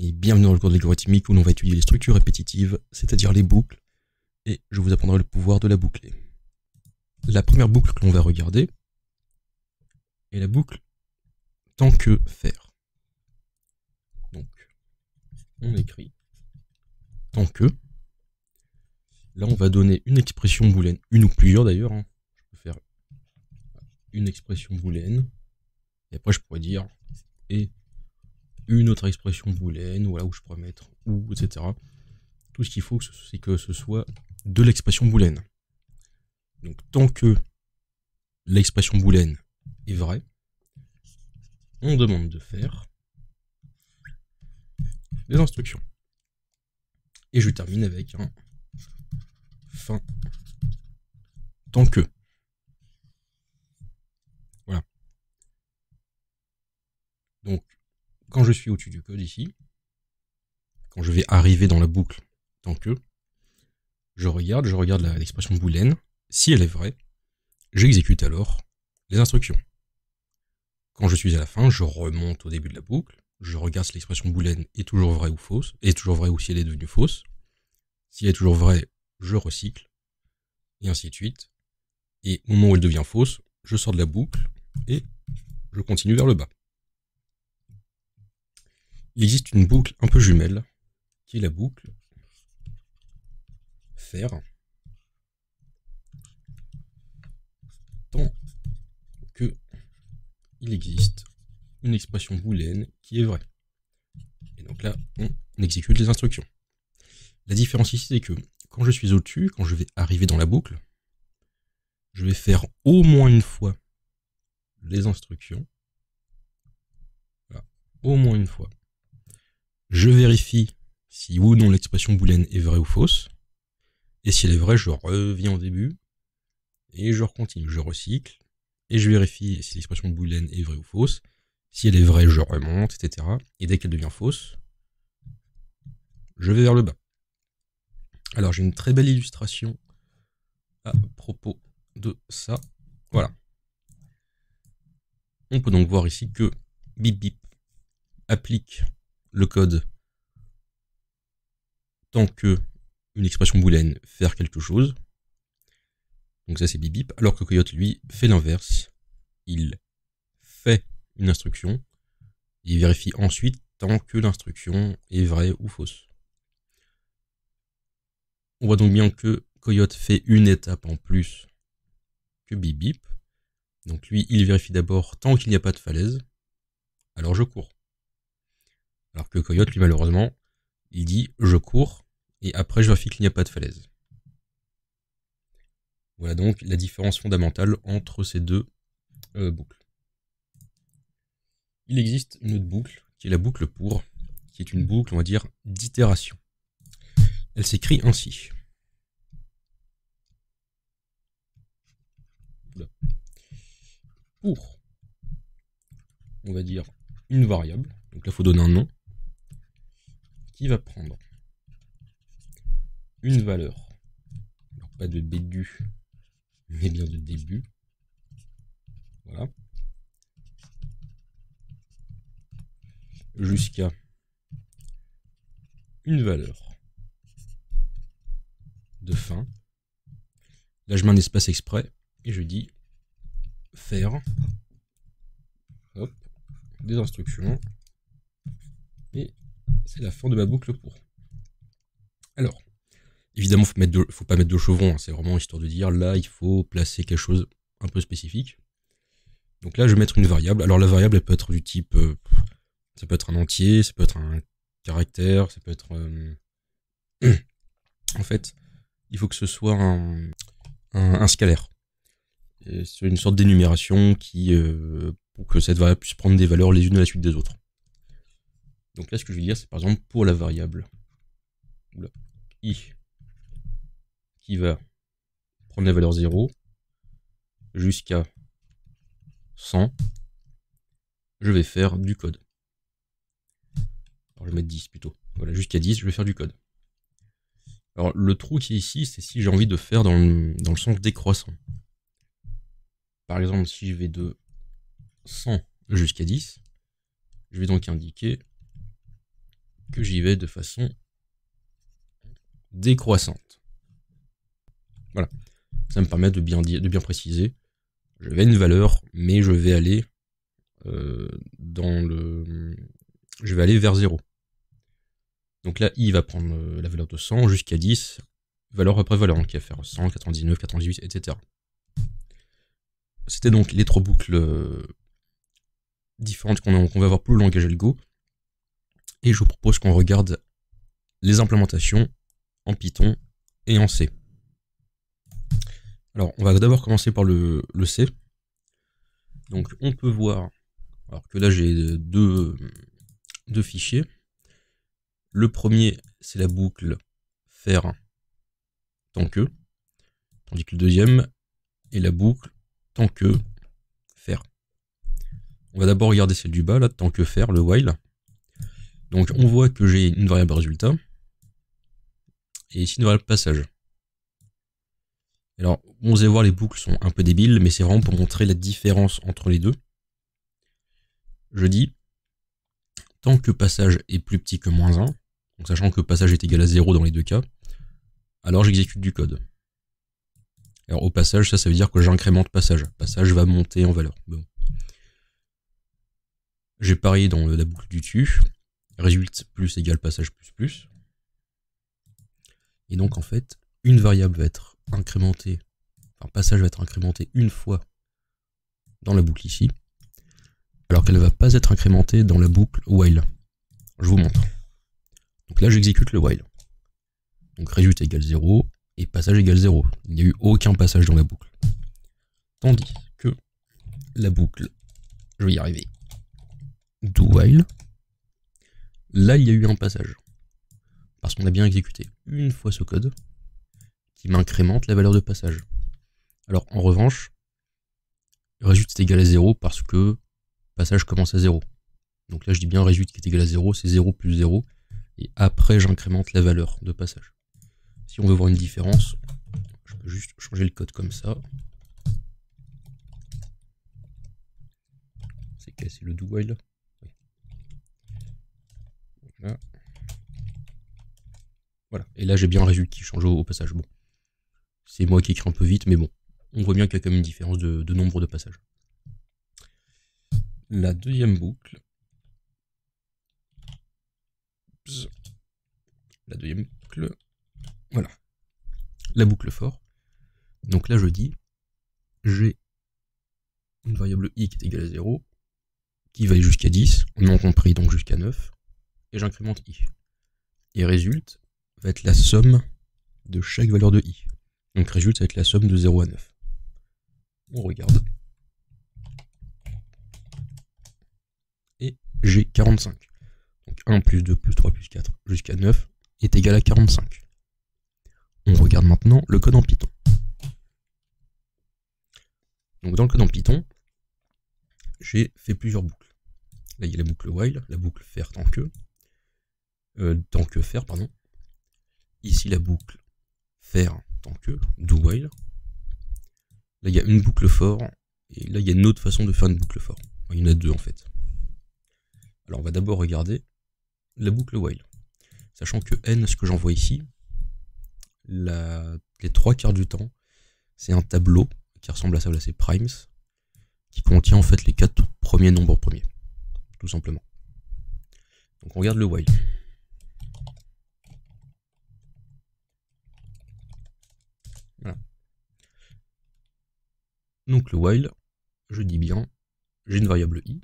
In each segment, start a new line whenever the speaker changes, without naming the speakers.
et bienvenue dans le cours de l'algorithmique où l'on va étudier les structures répétitives, c'est-à-dire les boucles, et je vous apprendrai le pouvoir de la boucler. La première boucle que l'on va regarder est la boucle tant que faire. Donc, on écrit tant que. Là, on va donner une expression booléenne, une ou plusieurs d'ailleurs. Je peux faire une expression booléenne, et après je pourrais dire et une autre expression booléenne, voilà, où je pourrais mettre ou, etc. Tout ce qu'il faut, c'est que ce soit de l'expression booléenne. Donc, tant que l'expression booléenne est vraie, on demande de faire des instructions. Et je termine avec un fin tant que. Voilà. Donc, quand je suis au-dessus du code ici, quand je vais arriver dans la boucle tant que, je regarde l'expression booléenne. Si elle est vraie, j'exécute alors les instructions. Quand je suis à la fin, je remonte au début de la boucle, je regarde si l'expression booléenne est toujours vraie ou fausse, est toujours vraie ou si elle est devenue fausse. Si elle est toujours vraie, je recycle, et ainsi de suite. Et au moment où elle devient fausse, je sors de la boucle et je continue vers le bas. Il existe une boucle un peu jumelle, qui est la boucle faire tant que il existe une expression booléenne qui est vraie. Et donc là, on exécute les instructions. La différence ici, c'est que quand je suis au-dessus, quand je vais arriver dans la boucle, je vais faire au moins une fois les instructions. Voilà, au moins une fois. Je vérifie si ou non l'expression booléenne est vraie ou fausse. Et si elle est vraie, je reviens au début et je continue. Je recycle et je vérifie si l'expression booléenne est vraie ou fausse. Si elle est vraie, je remonte, etc. Et dès qu'elle devient fausse, je vais vers le bas. Alors j'ai une très belle illustration à propos de ça. Voilà. On peut donc voir ici que bip bip applique le code tant que une expression booléenne faire quelque chose. Donc ça c'est bip bip, alors que Coyote lui fait l'inverse. Il fait une instruction, et il vérifie ensuite tant que l'instruction est vraie ou fausse. On voit donc bien que Coyote fait une étape en plus que bip bip. Donc lui, il vérifie d'abord tant qu'il n'y a pas de falaise, alors je cours. Alors que Coyote, lui, malheureusement, il dit je cours, et après je vérifie qu'il n'y a pas de falaise. Voilà donc la différence fondamentale entre ces deux boucles. Il existe une autre boucle, qui est la boucle pour, qui est une boucle, on va dire, d'itération. Elle s'écrit ainsi. Pour, on va dire, une variable, donc là il faut donner un nom, qui va prendre une valeur, alors pas de début, mais bien de début, voilà, jusqu'à une valeur de fin. Là je mets un espace exprès et je dis faire, hop, des instructions, et c'est la fin de ma boucle pour. Alors, évidemment, faut pas mettre de chevrons, hein, c'est vraiment histoire de dire, là, il faut placer quelque chose un peu spécifique. Donc là, je vais mettre une variable. Alors la variable, elle peut être du type, ça peut être un entier, ça peut être un caractère, ça peut être... en fait, il faut que ce soit un scalaire. C'est une sorte d'énumération qui, pour que cette variable puisse prendre des valeurs les unes à la suite des autres. Donc là, ce que je vais dire, c'est par exemple pour la variable i, qui va prendre la valeur 0 jusqu'à 100, je vais faire du code. Alors je vais mettre 10 plutôt. Voilà, jusqu'à 10, je vais faire du code. Alors le trou qui est ici, c'est si j'ai envie de faire dans le sens décroissant. Par exemple, si je vais de 100 jusqu'à 10, je vais donc indiquer que j'y vais de façon décroissante. Voilà, ça me permet de bien préciser. Je vais à une valeur, mais je vais aller je vais aller vers 0. Donc là, i va prendre la valeur de 100 jusqu'à 10, valeur après valeur, donc il va faire 100, 99, 98, etc. C'était donc les 3 boucles différentes qu'on va voir pour le langage Algo. Et je vous propose qu'on regarde les implémentations en Python et en C. Alors, on va d'abord commencer par le C. Donc, on peut voir alors que là, j'ai deux fichiers. Le premier, c'est la boucle faire tant que, tandis que le deuxième est la boucle tant que faire. On va d'abord regarder celle du bas, là, tant que faire, le while. Donc, on voit que j'ai une variable résultat et ici une variable passage. Alors, vous allez voir, les boucles sont un peu débiles, mais c'est vraiment pour montrer la différence entre les deux. Je dis tant que passage est plus petit que moins 1, donc sachant que passage est égal à 0 dans les deux cas, alors j'exécute du code. Alors au passage, ça veut dire que j'incrémente passage. Passage va monter en valeur. Bon. J'ai pareil dans la boucle du dessus, résulte plus égale passage plus plus. Et donc en fait, une variable va être incrémentée, enfin passage va être incrémenté une fois dans la boucle ici, alors qu'elle ne va pas être incrémentée dans la boucle while. Je vous montre. Donc là, j'exécute le while. Donc résultat égale 0 et passage égale 0. Il n'y a eu aucun passage dans la boucle. Tandis que la boucle, je vais y arriver, do while, là, il y a eu un passage. Parce qu'on a bien exécuté une fois ce code qui m'incrémente la valeur de passage. Alors en revanche, résultat est égal à 0 parce que passage commence à 0. Donc là je dis bien résultat qui est égal à 0, c'est 0 plus 0, et après j'incrémente la valeur de passage. Si on veut voir une différence, je peux juste changer le code comme ça. C'est quoi, c'est le do while. Voilà. Voilà, et là j'ai bien un résultat qui change au passage. Bon, c'est moi qui écris un peu vite, mais bon, on voit bien qu'il y a quand même une différence de nombre de passages. La deuxième boucle, voilà, la boucle for. Donc là je dis, j'ai une variable i qui est égale à 0, qui va aller jusqu'à 10, non compris donc jusqu'à 9, et j'incrémente i. Et résulte va être la somme de chaque valeur de i. Donc résulte ça va être la somme de 0 à 9. On regarde. Et j'ai 45. Donc 1 plus 2 plus 3 plus 4 jusqu'à 9 est égal à 45. On regarde maintenant le code en Python. Donc dans le code en Python, j'ai fait plusieurs boucles. Là il y a la boucle while, la boucle faire tant que faire, pardon. Ici la boucle faire tant que, do while. Là il y a une boucle for, et là il y a une autre façon de faire une boucle for. Il y en a deux en fait. Alors on va d'abord regarder la boucle while. Sachant que n, ce que j'envoie ici, les 3/4 du temps, c'est un tableau qui ressemble à ça, là c'est primes, qui contient en fait les 4 premiers nombres premiers, tout simplement. Donc on regarde le while. Voilà. Donc le while, je dis bien, j'ai une variable i.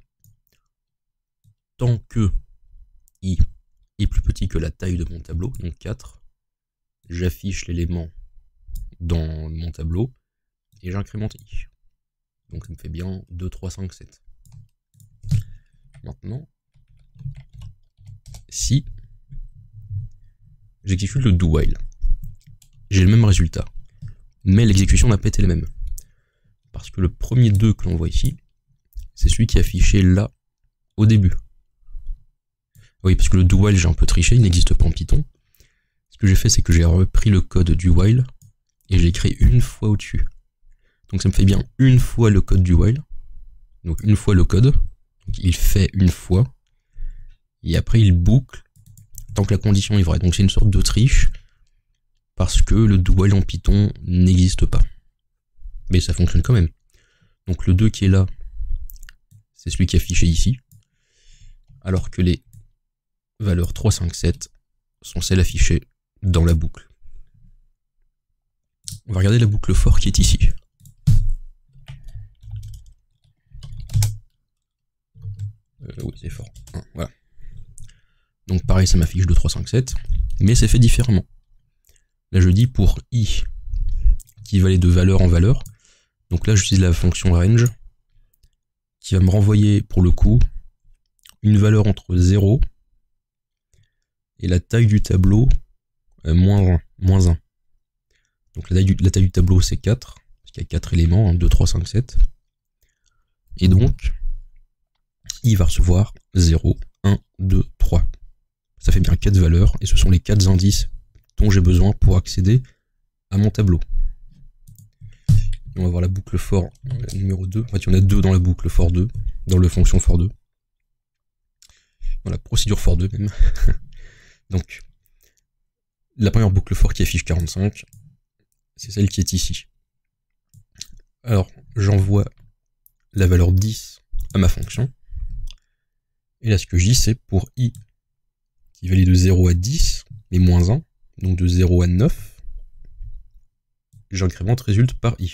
Tant que i est plus petit que la taille de mon tableau, donc 4, j'affiche l'élément dans mon tableau et j'incrémente i. Donc ça me fait bien 2, 3, 5, 7. Maintenant, si j'exécute le do while, j'ai le même résultat, mais l'exécution n'a pas été la même. Parce que le premier 2 que l'on voit ici, c'est celui qui est affiché là, au début. Oui, parce que le do while, j'ai un peu triché, il n'existe pas en Python. Ce que j'ai fait, c'est que j'ai repris le code du while et j'ai écrit une fois au-dessus. Donc ça me fait bien une fois le code du while. Donc une fois le code. Donc il fait une fois. Et après il boucle tant que la condition est vraie. Donc c'est une sorte de triche, parce que le do while en Python n'existe pas. Mais ça fonctionne quand même. Donc le 2 qui est là, c'est celui qui est affiché ici, alors que les valeurs 3, 5, 7 sont celles affichées dans la boucle. On va regarder la boucle for qui est ici. Oui, c'est fort. Voilà. Donc pareil, ça m'affiche 2, 3, 5, 7, mais c'est fait différemment. Là je dis pour i qui va aller de valeur en valeur. Donc là j'utilise la fonction range qui va me renvoyer pour le coup une valeur entre 0 et la taille du tableau moins 1. Donc la taille du tableau c'est 4, parce qu'il y a 4 éléments, 2, 3, 5, 7. Et donc il va recevoir 0, 1, 2, 3. Ça fait bien 4 valeurs, et ce sont les 4 indices dont j'ai besoin pour accéder à mon tableau. Et on va voir la boucle for numéro 2. En fait, il y en a 2 dans la boucle for 2, dans le fonction for 2. Dans la procédure for 2 même. Donc, la première boucle for qui affiche 45, c'est celle qui est ici. Alors, j'envoie la valeur 10 à ma fonction. Et là, ce que je dis, c'est pour i qui va aller de 0 à 10, mais moins 1, donc de 0 à 9, j'incrémente résulte par i.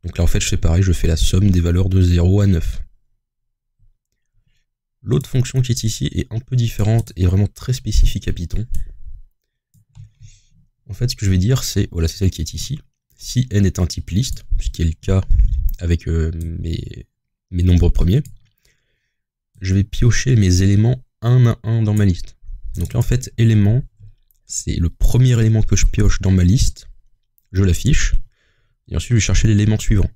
Donc là, en fait, je fais pareil, je fais la somme des valeurs de 0 à 9. L'autre fonction qui est ici est un peu différente et vraiment très spécifique à Python. En fait, ce que je vais dire, c'est, voilà, c'est celle qui est ici. Si n est un type list, ce qui est le cas avec mes nombres premiers, je vais piocher mes éléments un à un dans ma liste. Donc là, en fait, élément, c'est le premier élément que je pioche dans ma liste, je l'affiche, et ensuite je vais chercher l'élément suivant.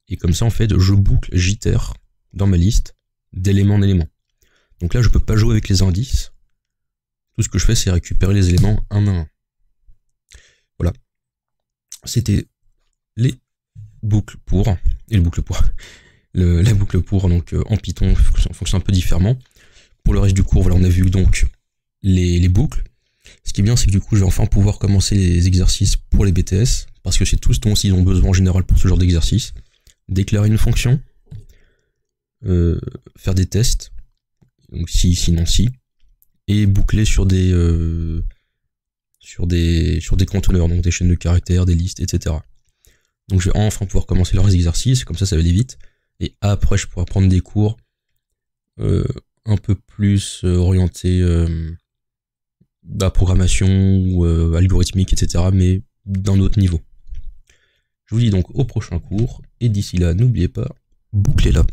Et comme ça, en fait, je boucle, j'itère dans ma liste d'élément en élément. Donc là, je peux pas jouer avec les indices. Tout ce que je fais, c'est récupérer les éléments un à un. Voilà. C'était les boucles pour, et le boucle pour. La boucle pour, donc en Python, fonctionne un peu différemment. Pour le reste du cours, voilà, on a vu donc les boucles. Ce qui est bien, c'est que du coup, je vais enfin pouvoir commencer les exercices pour les BTS, parce que c'est tout ce dont ils ont besoin en général pour ce genre d'exercice. Déclarer une fonction, faire des tests, donc si, sinon si, et boucler sur des conteneurs, donc des chaînes de caractères, des listes, etc. Donc je vais enfin pouvoir commencer leurs exercices, comme ça va aller vite, et après je pourrai prendre des cours un peu plus orientés programmation ou algorithmique, etc., mais d'un autre niveau. Je vous dis donc au prochain cours, et d'ici là, n'oubliez pas, bouclez-la.